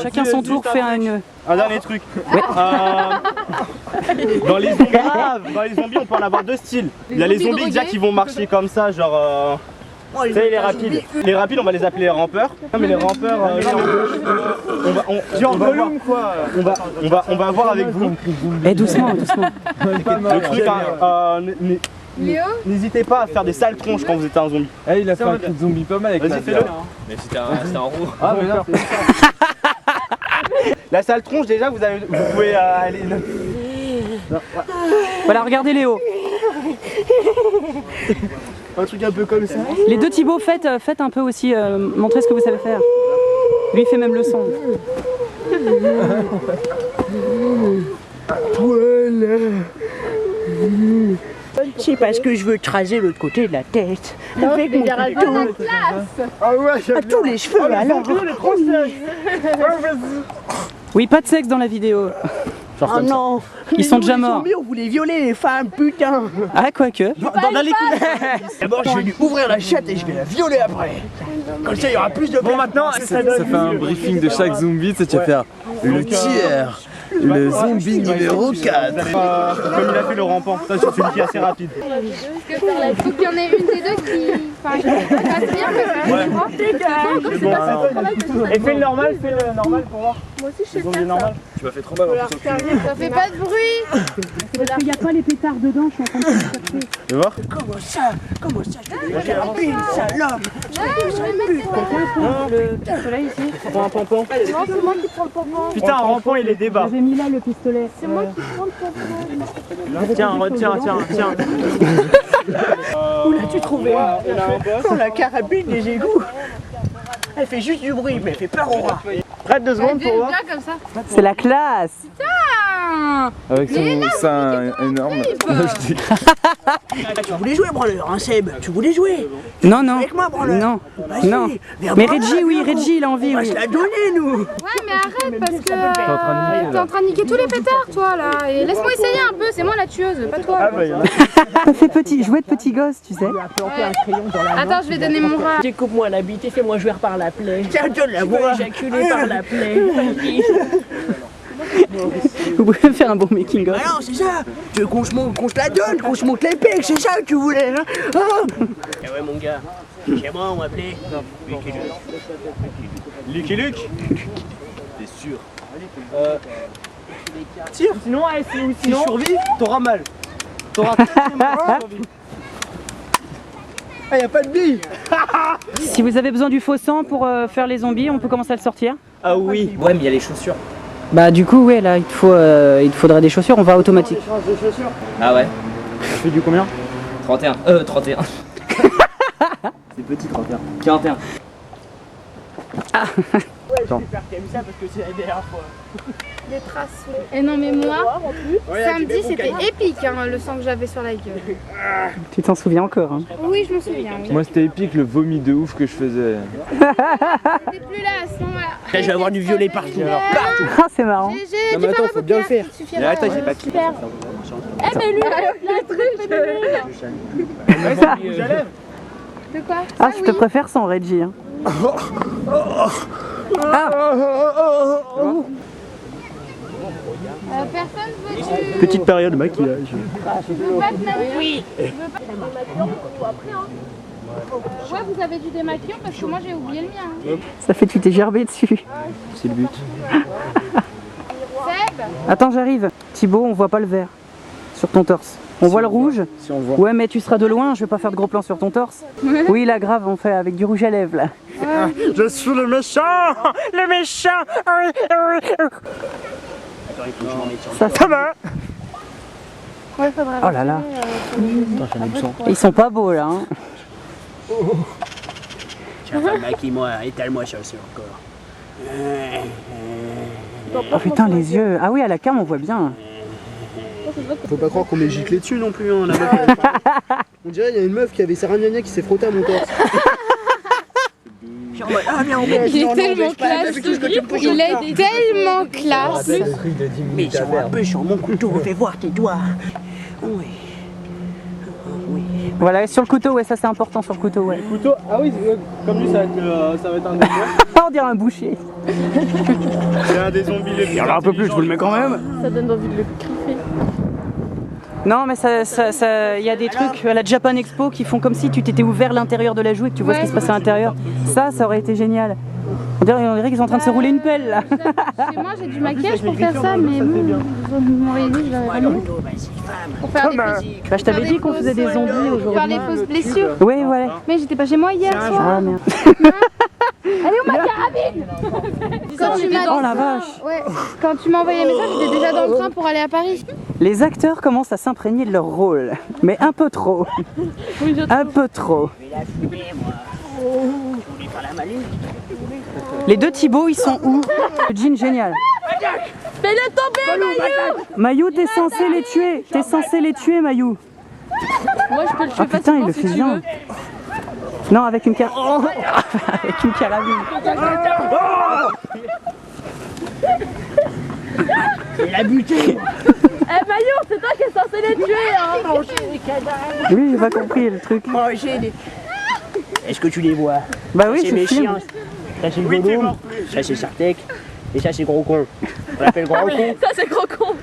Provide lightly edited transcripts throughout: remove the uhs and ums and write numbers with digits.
Chacun son tour fait un dernier truc. Ouais. Dans les zombies, on peut en avoir deux styles. Il y a les zombies déjà qui vont marcher comme ça, genre. Vous savez, les rapides. Les rapides, on va les appeler les rampeurs. Non, mais les rampeurs, on va voir avec vous. Eh, doucement, doucement. Le truc, n'hésitez pas à faire des sales tronches quand vous êtes un zombie. Eh, il a fait un coup de zombie pas mal avec Vas-y, fais-le. Mais c'était un roux. Ah, mais non, La sale tronche, déjà, vous pouvez aller. Voilà, regardez Léo. Un truc un peu comme ça. Les deux Thibaut, faites un peu aussi, montrez ce que vous savez faire. Lui, il fait même le son. Voilà. C'est parce que je veux tracer l'autre côté de la tête. Avec mon couteau. Ah ouais, À tous les cheveux alors. Oui, pas de sexe dans la vidéo. Oh non. Ils sont déjà Les morts. zombies, on voulait violer les femmes, putain. Ah, quoique. dans les coups. D'abord, je vais lui ouvrir la chatte et je vais la violer après. Comme ça, il y aura plus de... Bon, maintenant, ça fait un briefing de chaque zombie, tu vas faire le tiers, le zombie numéro 4. Comme il a fait le rampant, ça c'est celui qui est assez rapide. Il faut qu'il y en ait une des deux qui fasse bien, Et fais le normal pour voir. Moi aussi je sais faire ça. Tu m'as fait trop mal en plus. Ça fait pas de bruit. Parce qu'il n'y a pas les pétards dedans, je suis en train de chercher. Tu veux voir? Comment ça, je vais la déraper, une salope. Le pistolet ici. Prends un pompon. Non, c'est moi qui prends le pompon. Putain, un rampant il est débat. J'avais mis là le pistolet. C'est moi qui prends le pompon. Tiens, retiens. Où l'as-tu trouvé? Oh, la carabine des égouts. Elle fait juste du bruit, mais elle fait peur au rat. Prête 2 secondes pour voir. Bien comme ça. C'est la classe. Ah, Avec son sein énorme. Tu voulais jouer, branleur, hein, Seb? Tu voulais jouer? Non, non. Avec moi, branleur? Non. Vas-y, Non. viens Mais par là, Reggie, oui, frérot. Reggie, il a envie, On va oui. se la donner, nous. ouais, mais arrête parce que t'es en train de niquer tous les pétards, toi là. Et laisse-moi essayer un peu, c'est moi la tueuse, pas toi. Ça fait petit, jouet de petit gosse, tu sais. Attends, je vais donner mon rat. Découpe-moi la bite et fais-moi jouer par la plaie. Tiens, donne-la moi. Éjaculer par la plaie. Vous pouvez faire un bon making of. Ah non, c'est ça. Tu veux qu'on se la donne, qu'on se monte les pecs, c'est ça que tu voulais, hein? Ah. Eh ouais, mon gars. Chez moi, on m'appelait Lucky Luke. T'es sûr? Tire, sinon, si tu survis, t'auras mal. T'auras très mal si tu survis. Ah, y'a pas de billes. Si vous avez besoin du faux sang pour faire les zombies, on peut commencer à le sortir. Ah oui. Ouais, mais il y a les chaussures. Bah du coup, ouais, là, il te faudrait des chaussures, on va automatique. Ah ouais? Ça fait du combien? 31. 31. C'est petit 31. 41. Ah. Attends. J'espère que t'aimes ça parce que c'est la dernière fois. Les traces. Et non, mais moi, samedi c'était épique hein, le sang que j'avais sur la gueule. Tu t'en souviens encore, hein? Oui, je m'en souviens. Oui. Moi, c'était épique le vomi de ouf que je faisais. T'es plus là à ce moment-là. Je vais avoir du violet partout. Ah, c'est marrant. GG, tu attends, faut bien le faire. Attends, j'ai pas Super. Eh, mais lui, la truc, de quoi? Ah, je te préfère sans Reggie, hein. Personne veut Petite période de maquillage. veux pas te mettre. Oui. Je veux pas te démaquillant après, hein. Ouais, vous avez du démaquillant parce que moi j'ai oublié le mien. Hein. Ça fait que tu t'es gerbé dessus. C'est le but. Seb, Attends, j'arrive. Thibaut, on voit pas le vert sur ton torse. On voit le rouge. Si on voit. Ouais, mais tu seras de loin, je vais pas faire de gros plans sur ton torse. Oui, là, grave, on fait avec du rouge à lèvres, là. Je suis le méchant. Le méchant. Ça va. ouais, faudra. Oh là là. Ils sont pas beaux, là, hein. Tiens, maquille-moi, étale-moi ça aussi encore. Oh putain, les yeux. Ah oui, à la cam, on voit bien. Faut pas croire qu'on m'est giclé dessus non plus. Hein, on dirait qu'il y a une meuf qui avait sa ragnagna qui s'est frottée à mon torse. Il est tellement classe. Il est tellement classe. Mais sur un peu sur mon couteau, fais voir tes doigts. Oui. Oui. Voilà, sur le couteau, ouais, ça c'est important sur le couteau, ouais. Couteau, ah oui, comme lui ça va être un des On dirait un boucher. C'est un des zombies les plus. Alors un peu plus, je vous le mets quand même. Ça donne envie de le griffer. Non, mais il y a des trucs à la Japan Expo qui font comme si tu t'étais ouvert l'intérieur de la joue et que tu vois ce qui se passe à l'intérieur. Ça aurait été génial. On dirait qu'ils sont en train de se rouler une pelle là. Chez moi, j'ai du maquillage pour faire ça, mais bon, vous m'auriez dit que j'avais pas mis. Pour faire les fausses. Bah, je t'avais dit qu'on faisait des zombies Pour aujourd'hui. faire les fausses blessures. Oui, voilà. Mais j'étais pas chez moi hier soir. Ah merde. Elle est où ma carabine? Quand tu m'as Oh la vache. Ouais, quand tu m'as envoyé un message, j'étais déjà dans le train pour aller à Paris. Les acteurs commencent à s'imprégner de leur rôle, mais un peu trop. Un peu trop. Les deux Thibaut, ils sont où? Le jean génial. Fais-le tomber, Maillot. Mayou, t'es censé les tuer. T'es censé les tuer, Mayou. Moi, je peux le tuer Ah putain, il le fait bien. Non, avec une carabine. Avec une carabine. Il a buté. Eh Maillot, c'est toi qui es censé les tuer, hein. Lui, j'ai pas compris le truc. Est-ce que tu les vois? Bah oui, C'est je mes filme. chiens. Ça c'est Gollum, ça c'est Sartek, et ça c'est Gros Con. On l'appelle Gros Con. Ça, c'est gros con.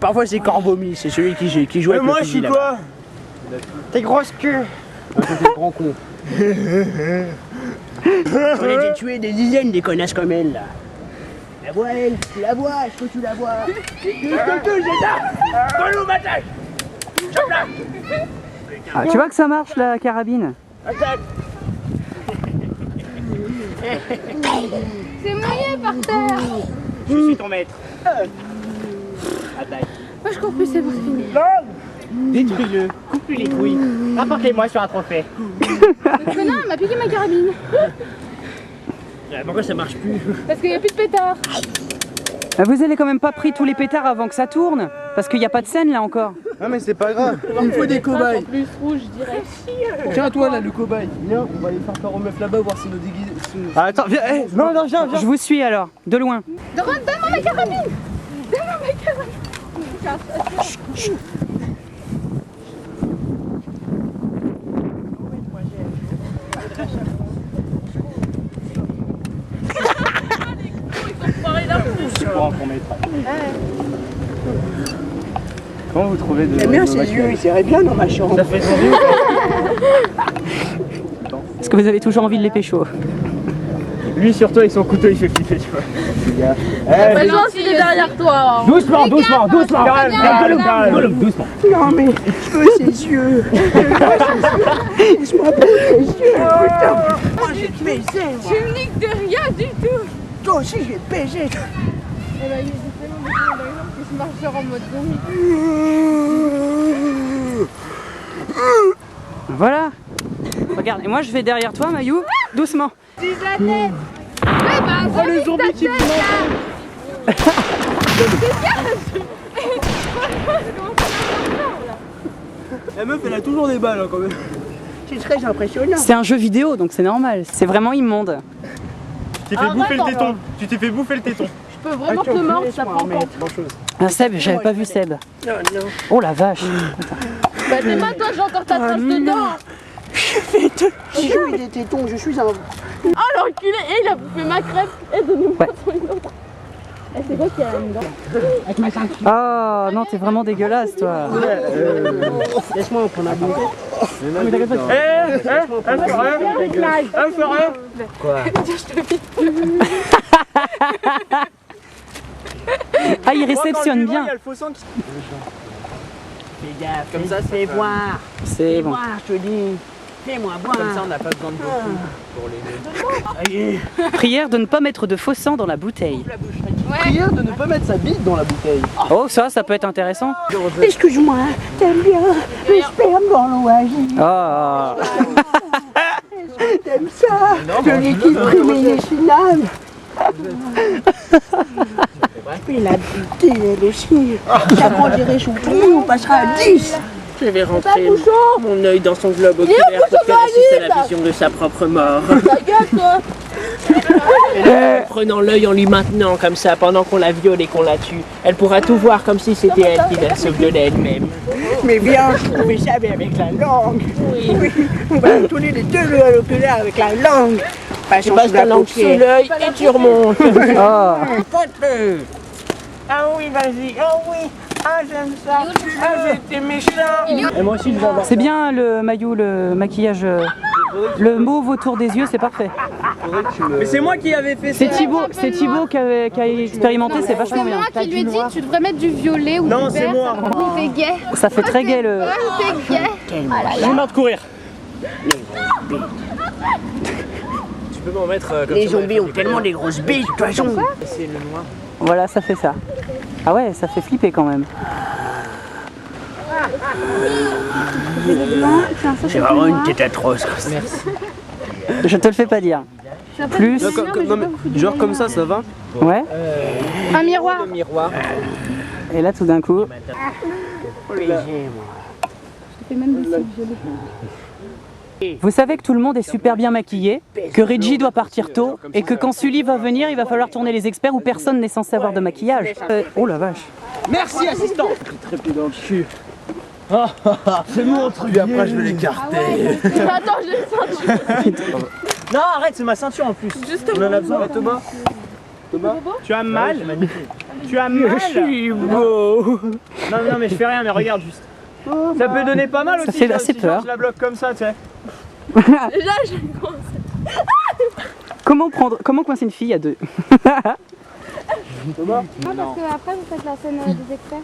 Parfois c'est Corvomi, c'est celui qui joue avec le fusil là-bas. T'es grosse queue. Ah, c'est le Grand Con. J'en ai déjà tué des dizaines des connasses comme elle là. La vois elle, tu la vois, est-ce que tu la vois? Gollum attaque. Ah, tu vois que ça marche la carabine? Attaque. C'est mouillé par terre. Je suis ton maître. Attaque. Moi, je cours plus, c'est bon, c'est fini. Détruis-le. Coupe-lui les couilles. Rapportez-moi sur un trophée. Mais non, elle m'a piqué ma carabine. Pourquoi ça marche plus? Parce qu'il n'y a plus de pétard. Vous allez quand même pas pris tous les pétards avant que ça tourne? Parce qu'il n'y a pas de scène là encore. Non mais c'est pas grave. Il faut des cobayes. Plus rouge, je dirais. Tiens toi là le cobaye. Viens, on va aller faire peur aux meufs là-bas voir si nos déguisements. Ah, attends, viens, non, viens. Je vous suis alors, de loin. Donne-moi ma carabine. Donne-moi ma carabine. Je prends ton maître. Comment vous trouvez de... J'aime bien ses yeux, il serait bien dans ma chambre. Ça fait zombie ou pas? Est-ce que vous avez toujours envie de les pécho? Lui surtout avec son couteau il fait flipper tu vois. Mais genre, s'il est derrière toi. Doucement. Calme, doucement. Non mais je veux ses yeux. Laisse-moi prendre ses yeux. Putain. Moi je vais te baiser. Tu me niques de rien du tout. Toi aussi je vais te baiser. Eh ben, il y a des tellement de gens qui se marchent genre en mode zombie. Voilà. Regarde, et moi je vais derrière toi, Mayou, doucement. Vise la tête. Ouais, bah, oh, le zombie qui me La meuf elle a toujours des balles hein, quand même. C'est très impressionnant. C'est un jeu vidéo, donc c'est normal. C'est vraiment immonde. Tu t'es fait bouffer le téton. Tu t'es fait bouffer le téton. Je peux vraiment te mordre, ça prend compte. Ah, Seb, j'avais pas vu Seb. Non. Oh la vache. Bah, c'est pas toi, j'ai encore ta trace dedans. Je suis des tétons, je suis un... Oh l'enculé, et il a bouffé ma crêpe. Et donne-nous pas son une autre. Et c'est quoi qu'il y a là-dedans? Oh non, t'es vraiment dégueulasse toi. Laisse-moi en prendre un bout. Ah, il réceptionne bien. Fais gaffe, comme ça, fais voir. C'est bon. Voir, je te dis. Fais-moi voir. Comme ça, on n'a pas besoin de beaucoup pour les deux. Prière de ne pas mettre de faux sang dans la bouteille. Prière de ne pas mettre sa bite dans la bouteille. Oh, ça peut être intéressant. Excuse-moi, t'aimes bien le sperme dans l'oasis. Oh. T'aimes ça? De l'équipe priménéchinale. Et la beauté, elle aussi. J'agrandirai son trou, on passera à 10. Je vais rentrer mon œil dans son globe oculaire pour qu'elle assiste à la vision de sa propre mort. Ta gueule, toi. Et là, en prenant l'œil en lui maintenant comme ça, pendant qu'on la viole et qu'on la tue, elle pourra tout voir comme si c'était elle qui la sauve de elle-même. Mais viens, on fait ça avec la langue. Oui. On va tourner les deux à l'oculaire avec la langue. Tu passes ta langue sous l'œil et tu remontes. Oh. Ah oui, vas-y. Ah oui. Ah, j'aime ça. Ah, j'étais méchant. Et moi aussi, je vais avoir. C'est bien le maillot, le maquillage, le mauve autour des yeux, c'est parfait. Mais c'est moi qui avais fait ça. C'est Thibaut qui a expérimenté, c'est vachement C'est bien. moi qui lui ai dit tu devrais mettre du violet ou Non, du c'est vert. moi. Ça fait gay. Ça fait très gai le... C'est gay. J'ai marre de courir. Tu peux m'en mettre comme Les ça, zombies ont tellement des grosses billes, de toute façon. c'est le noir. Voilà, ça fait ça. Ah ouais, ça fait flipper quand même. C'est vraiment une tête atroce. Je te le fais pas dire. Plus, Genre comme ça va? ouais. Un miroir. Et là tout d'un coup, vous savez que tout le monde est super bien maquillé, que Reggie doit partir tôt et que quand Sully va venir, il va falloir tourner les experts où personne n'est censé avoir de maquillage. Oh la vache. Merci, assistant. C'est mon truc. Puis après, je vais l'écarter. Attends, je le sens. Non, arrête, c'est ma ceinture en plus. On en a besoin, Thomas. Tu as mal. Tu as mal. Je suis beau. Non, mais je fais rien, mais regarde juste. Ça peut donner pas mal aussi. fait ça, assez si peur. Je la bloque comme ça, tu sais. Déjà, je Comment coincer une fille à deux? Non, parce que après vous faites la scène des experts.